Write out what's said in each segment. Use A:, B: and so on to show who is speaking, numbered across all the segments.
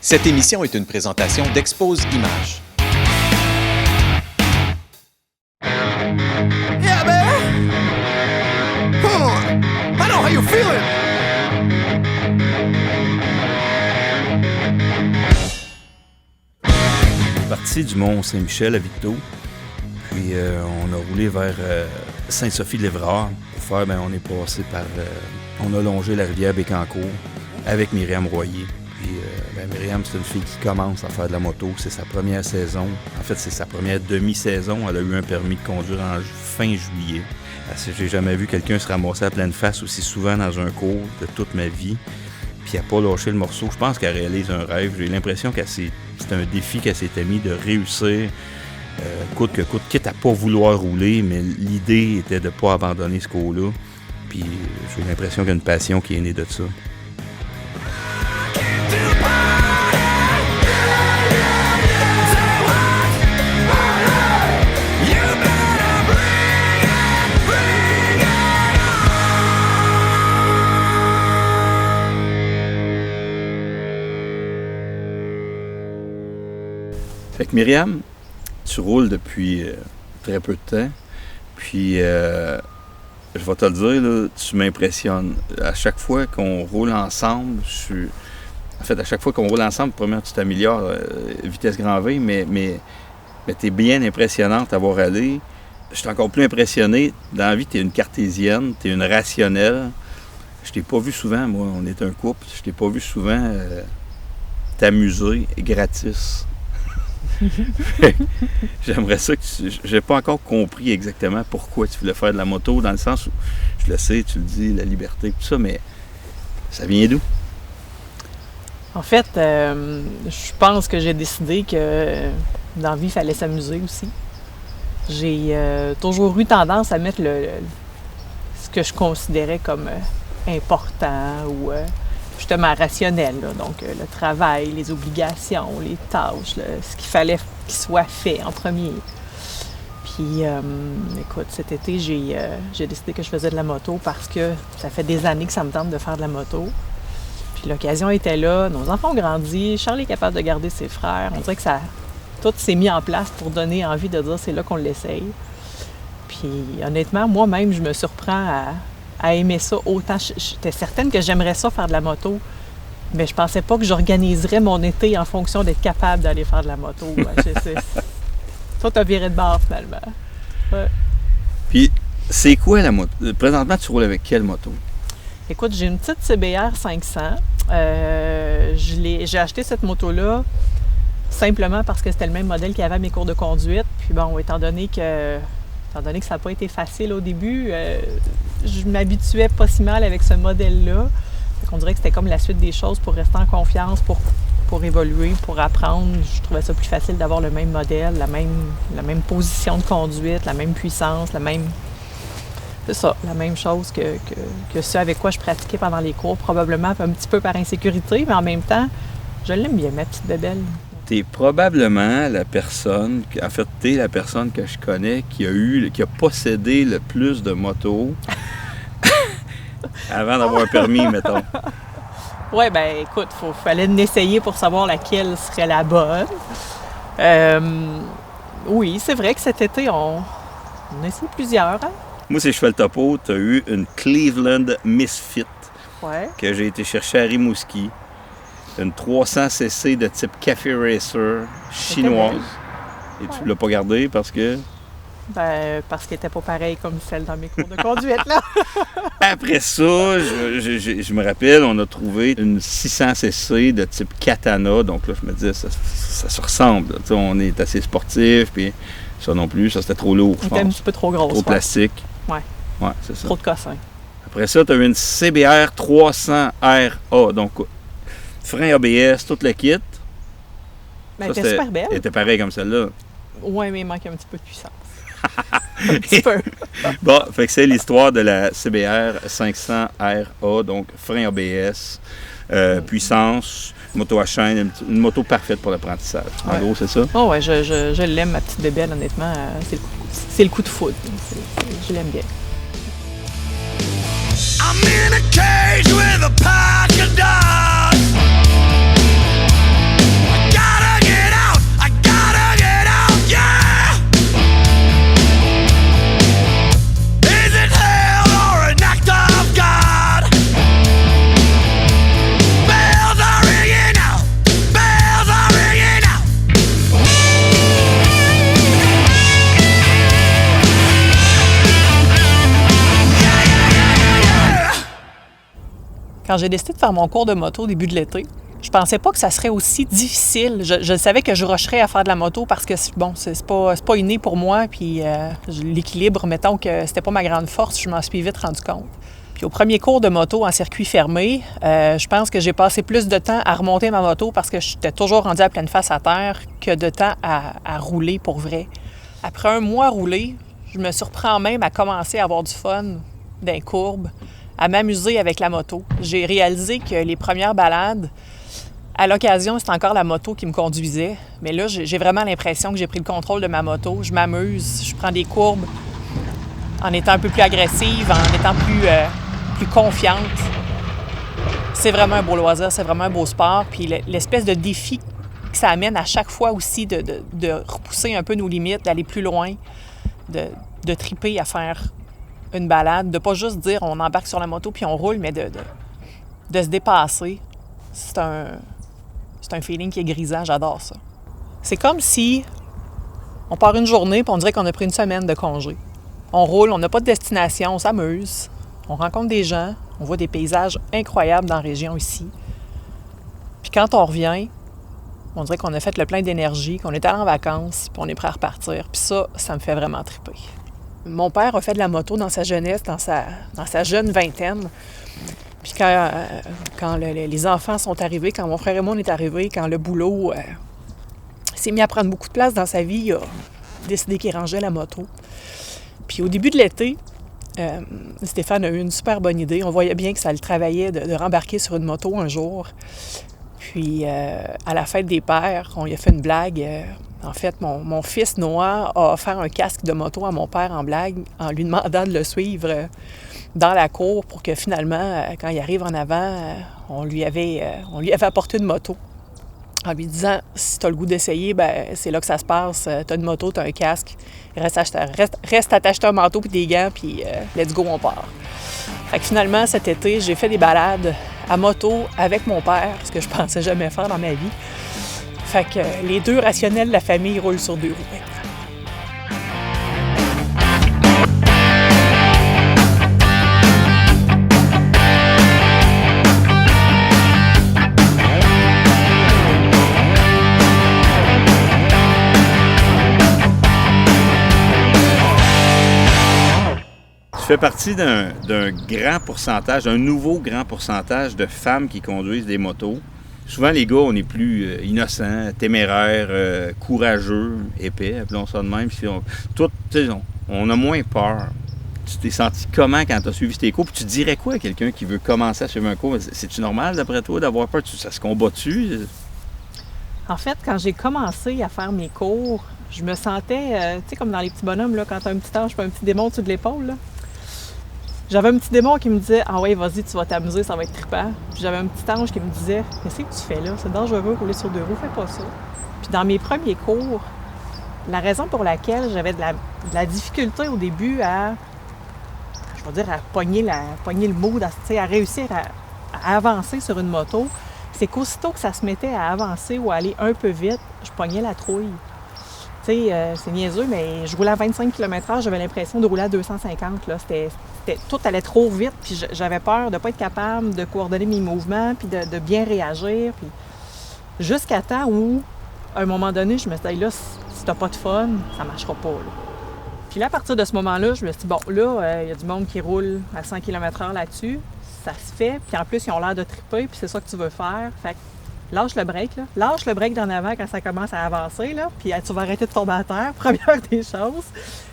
A: Cette émission est une présentation d'Expose Images.
B: Yeah, man! Come on! I know how you're feeling!
C: Parti du Mont Saint-Michel à Victo, puis on a roulé vers Sainte-Sophie-de-l'Évrard pour faire, on est passé par, on a longé la rivière Bécancour avec Myriam Royer. Puis Myriam, c'est une fille qui commence à faire de la moto, c'est sa première saison, en fait c'est sa première demi-saison, elle a eu un permis de conduire en fin juillet. J'ai jamais vu quelqu'un se ramasser à pleine face aussi souvent dans un cours de toute ma vie. Puis elle n'a pas lâché le morceau. Je pense qu'elle réalise un rêve. J'ai l'impression que c'est un défi qu'elle s'était mis de réussir, coûte que coûte, quitte à pas vouloir rouler, mais l'idée était de ne pas abandonner ce cours-là. Puis j'ai l'impression qu'il y a une passion qui est née de ça. Fait que Myriam, tu roules depuis très peu de temps, puis je vais te le dire, là, tu m'impressionnes. À chaque fois qu'on roule ensemble, à chaque fois qu'on roule ensemble, premièrement, tu t'améliores, vitesse grand V, mais tu es bien impressionnante à voir aller. Je suis encore plus impressionné. Dans la vie, tu es une cartésienne, tu es une rationnelle. Je t'ai pas vu souvent, moi, on est un couple, je t'ai pas vu souvent t'amuser gratis. J'aimerais ça que j'ai pas encore compris exactement pourquoi tu voulais faire de la moto, dans le sens où, je le sais, tu le dis, la liberté, tout ça, mais ça vient d'où?
D: En fait, je pense que j'ai décidé que dans la vie, il fallait s'amuser aussi. J'ai toujours eu tendance à mettre ce que je considérais comme important ou justement rationnel, là. Donc le travail, les obligations, les tâches, ce qu'il fallait qu'il soit fait en premier. Puis, écoute, cet été, j'ai décidé que je faisais de la moto parce que ça fait des années que ça me tente de faire de la moto. Puis l'occasion était là, nos enfants ont grandi, Charlie est capable de garder ses frères. On dirait que tout s'est mis en place pour donner envie de dire c'est là qu'on l'essaye. Puis honnêtement, moi-même, je me surprends à aimer ça autant. J'étais certaine que j'aimerais ça faire de la moto, mais je pensais pas que j'organiserais mon été en fonction d'être capable d'aller faire de la moto. Toi, t'as viré de bord finalement. Ouais.
C: Puis, c'est quoi la moto? Présentement, tu roules avec quelle moto?
D: Écoute, j'ai une petite CBR 500. J'ai acheté cette moto-là simplement parce que c'était le même modèle qu'il y avait à mes cours de conduite. Puis bon, étant donné que ça n'a pas été facile au début, je m'habituais pas si mal avec ce modèle-là. On dirait que c'était comme la suite des choses pour rester en confiance, pour évoluer, pour apprendre. Je trouvais ça plus facile d'avoir le même modèle, la même position de conduite, la même puissance, c'est ça, la même chose que ce avec quoi je pratiquais pendant les cours, probablement un petit peu par insécurité, mais en même temps, je l'aime bien, ma petite bébelle.
C: T'es probablement la personne que je connais qui a possédé le plus de motos avant d'avoir un permis, mettons.
D: Oui, ben écoute, fallait l'essayer pour savoir laquelle serait la bonne. Oui, c'est vrai que cet été, on a essayé plusieurs. Hein?
C: Moi, si je fais le topo, tu as eu une Cleveland Misfit que j'ai été chercher à Rimouski. Une 300cc de type Café Racer chinoise. Et tu ne l'as pas gardée parce que?
D: Parce qu'elle n'était pas pareille comme celle dans mes cours de conduite, là.
C: Après ça, je me rappelle, on a trouvé une 600cc de type Katana. Donc là, je me disais, ça se ressemble. On est assez sportif, puis ça non plus, ça c'était trop lourd, je pense.
D: C'était un petit peu trop grosse.
C: Trop plastique.
D: Ouais,
C: c'est ça.
D: Trop de cossins.
C: Après ça, tu as eu une CBR 300RA. Donc, frein ABS, tout le kit.
D: Elle était super belle.
C: Elle était pareille comme celle-là.
D: Oui, mais il manquait un petit peu de puissance. Un petit peu.
C: Bon, fait que c'est l'histoire de la CBR 500RA, donc frein ABS, puissance, moto à chaîne, une moto parfaite pour l'apprentissage. En gros, c'est ça?
D: Oh ouais, je l'aime, ma petite bébelle, honnêtement. C'est le coup de foudre. Je l'aime bien. I'm in a cage with a pack of dogs. Quand j'ai décidé de faire mon cours de moto au début de l'été, je pensais pas que ça serait aussi difficile. Je savais que je rusherais à faire de la moto parce que, bon, c'est pas inné pour moi. Puis l'équilibre, mettons que c'était pas ma grande force, je m'en suis vite rendu compte. Puis au premier cours de moto en circuit fermé, je pense que j'ai passé plus de temps à remonter ma moto parce que j'étais toujours rendue à pleine face à terre que de temps à rouler pour vrai. Après un mois roulé, je me surprends même à commencer à avoir du fun dans les courbes, à m'amuser avec la moto. J'ai réalisé que les premières balades, à l'occasion, c'était encore la moto qui me conduisait. Mais là, j'ai vraiment l'impression que j'ai pris le contrôle de ma moto. Je m'amuse, je prends des courbes en étant un peu plus agressive, en étant plus confiante. C'est vraiment un beau loisir, c'est vraiment un beau sport. Puis l'espèce de défi que ça amène à chaque fois aussi de repousser un peu nos limites, d'aller plus loin, de triper à faire une balade, de pas juste dire on embarque sur la moto puis on roule, mais de se dépasser. C'est un feeling qui est grisant, j'adore ça. C'est comme si on part une journée puis on dirait qu'on a pris une semaine de congé. On roule, on n'a pas de destination, on s'amuse, on rencontre des gens, on voit des paysages incroyables dans la région ici. Puis quand on revient, on dirait qu'on a fait le plein d'énergie, qu'on est allé en vacances, puis on est prêt à repartir. Puis ça me fait vraiment triper. Mon père a fait de la moto dans sa jeunesse, dans sa jeune vingtaine. Puis quand les enfants sont arrivés, quand mon frère et moi on est arrivés, quand le boulot s'est mis à prendre beaucoup de place dans sa vie, il a décidé qu'il rangeait la moto. Puis au début de l'été, Stéphane a eu une super bonne idée. On voyait bien que ça le travaillait de rembarquer sur une moto un jour. Puis à la fête des pères, on lui a fait une blague. En fait, mon fils Noah a offert un casque de moto à mon père en blague en lui demandant de le suivre dans la cour pour que finalement, quand il arrive en avant, on lui avait apporté une moto. En lui disant, si tu as le goût d'essayer, ben c'est là que ça se passe. Tu as une moto, tu as un casque. Reste à t'acheter un manteau puis des gants, puis let's go, on part. Fait que finalement, cet été, j'ai fait des balades à moto avec mon père, ce que je pensais jamais faire dans ma vie. Fait que les deux rationnels de la famille roulent sur deux roues maintenant.
C: Tu fais partie d'un grand pourcentage, un nouveau grand pourcentage de femmes qui conduisent des motos. Souvent, les gars, on est plus innocents, téméraires, courageux, épais, appelons ça de même. On a moins peur. Tu t'es senti comment quand tu as suivi tes cours? Puis tu dirais quoi à quelqu'un qui veut commencer à suivre un cours? C'est-tu normal, d'après toi, d'avoir peur? Ça se combat-tu?
D: En fait, quand j'ai commencé à faire mes cours, je me sentais, tu sais, comme dans les petits bonhommes, là, quand tu as un petit ange et un petit démon au-dessus de l'épaule, là. J'avais un petit démon qui me disait « Ah ouais, vas-y, tu vas t'amuser, ça va être trippant. » Puis j'avais un petit ange qui me disait « Qu'est-ce que tu fais là? C'est dangereux, rouler sur deux roues, fais pas ça. » Puis dans mes premiers cours, la raison pour laquelle j'avais de la difficulté au début à pogner le mood, à réussir à avancer sur une moto, c'est qu'aussitôt que ça se mettait à avancer ou à aller un peu vite, je pognais la trouille. Tu sais, c'est niaiseux, mais je roulais à 25 km/h, j'avais l'impression de rouler à 250. Là. Tout allait trop vite, puis j'avais peur de ne pas être capable de coordonner mes mouvements, puis de bien réagir. Puis jusqu'à temps où, à un moment donné, je me suis dit, là, si t'as pas de fun, ça marchera pas. Là. Puis là, à partir de ce moment-là, je me suis dit, bon, là, il y a du monde qui roule à 100 km/h là-dessus, ça se fait, puis en plus, ils ont l'air de triper, puis c'est ça que tu veux faire. Fait que lâche le break, là. Lâche le break d'en avant quand ça commence à avancer, là, puis tu vas arrêter de tomber à terre, première des choses.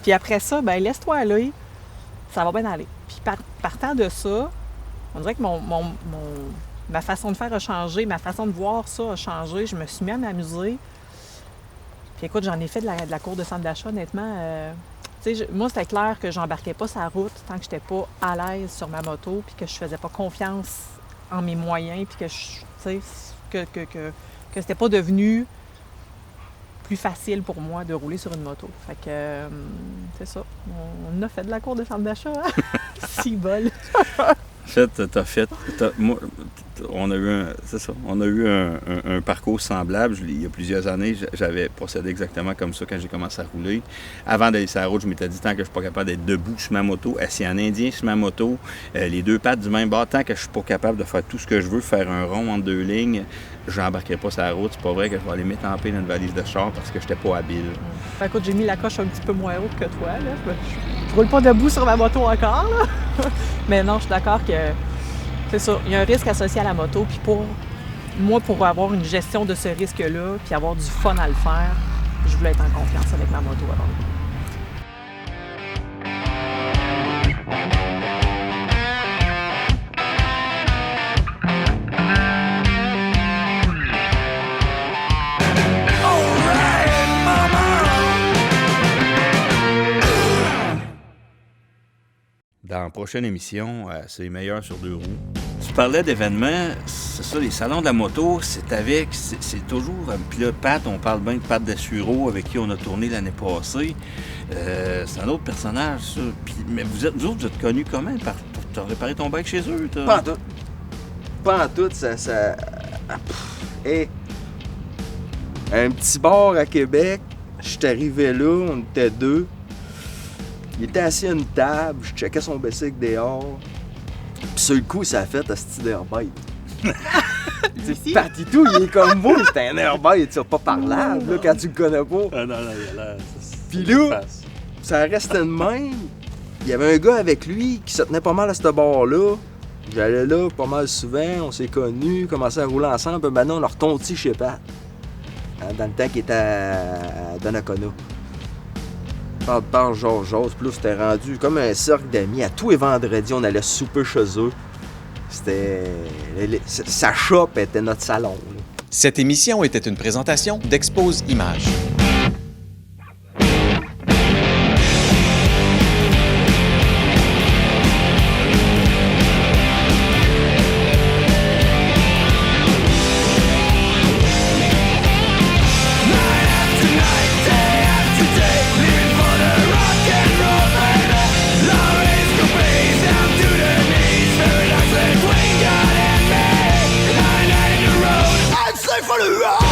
D: Puis après ça, ben laisse-toi aller, ça va bien aller. Puis partant de ça, on dirait que ma façon de faire a changé, ma façon de voir ça a changé, je me suis mis à m'amuser. Puis écoute, j'en ai fait de la cour de centre d'achat, honnêtement. Moi, c'était clair que j'embarquais pas sa route tant que j'étais pas à l'aise sur ma moto, puis que je faisais pas confiance en mes moyens, puis que c'était pas devenu plus facile pour moi de rouler sur une moto. Fait que c'est ça. On a fait de la cour de centre d'achat, hein? Si bol.
C: On a eu un parcours semblable. Il y a plusieurs années, j'avais procédé exactement comme ça quand j'ai commencé à rouler. Avant d'aller sur la route, je m'étais dit, tant que je ne suis pas capable d'être debout sur ma moto, assis en indien sur ma moto, les deux pattes du même bord, tant que je ne suis pas capable de faire tout ce que je veux, faire un rond entre deux lignes, je n'embarquerai pas sur la route. C'est pas vrai que je vais aller m'étamper dans une valise de char parce que je n'étais pas habile.
D: Écoute, j'ai mis la coche un petit peu moins haute que toi. Là. Je roule pas debout sur ma moto encore. Là. Mais non, je suis d'accord que c'est ça. Il y a un risque associé à la moto. Puis pour avoir une gestion de ce risque-là, puis avoir du fun à le faire, je voulais être en confiance avec ma moto avant.
C: Dans la prochaine émission, c'est meilleur sur deux roues. Tu parlais d'événements, c'est ça, les salons de la moto, c'est toujours, puis là, Pat, on parle bien de Pat Dessureau, avec qui on a tourné l'année passée. C'est un autre personnage, ça. Mais vous autres, vous êtes connus comment? T'as réparé ton bike chez eux?
E: Pas en tout. Pas en tout, Hey. Un petit bar à Québec, je suis arrivé là, on était deux. Il était assis à une table, je checkais son bicycle dehors. Puis sur le coup, ça a fait un style airbite. Patitou, il est comme vous, c'est un airbite, c'est pas parlable là, quand tu le connais pas.
C: Ah non, il a l'air.
E: Puis là, ça restait de même. Il y avait un gars avec lui qui se tenait pas mal à ce bar-là. J'allais là pas mal souvent, on s'est connus, commençait à rouler ensemble, puis maintenant on a retourné chez Pat. Dans le temps qu'il était à Donnacona. Parle, Georges, puis là, c'était rendu comme un cercle d'amis. À tous les vendredis, on allait souper chez eux. Sa shop était notre salon. Là.
A: Cette émission était une présentation d'Expose Images.
B: For the road.